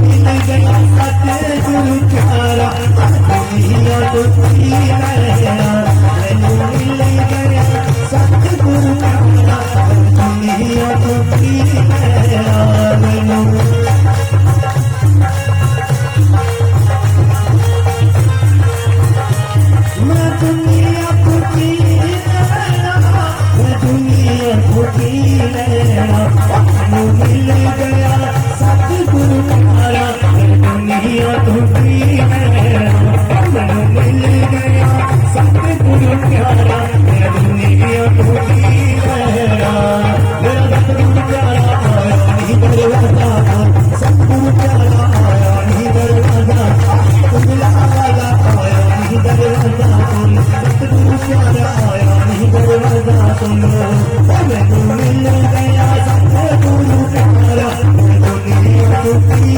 मिल गया सतगुरु प्यारा दुनिया दुखी नैना मैनू मिल गया सतगुरु प्यारा दुनिया दुखी नैना मैनू मैं दुनिया दुखी नैना मैं दुनिया दुखी नैना मैनू मिल गया सतगुरु प्यारा दुनिया दुखी नैना मैनू मिल गया सतगुरु प्यारा दुनिया दुखी नैना मेरा सतगुरु प्यारा आया नहीं दरवाजा सतगुरु प्यारा आया नहीं दरवाजा उजला वाला आया नहीं दरवाजा सतगुरु प्यारा आया नहीं दरवाजा सुनो मैनू मिल गया सतगुरु प्यारा दुनिया दुखी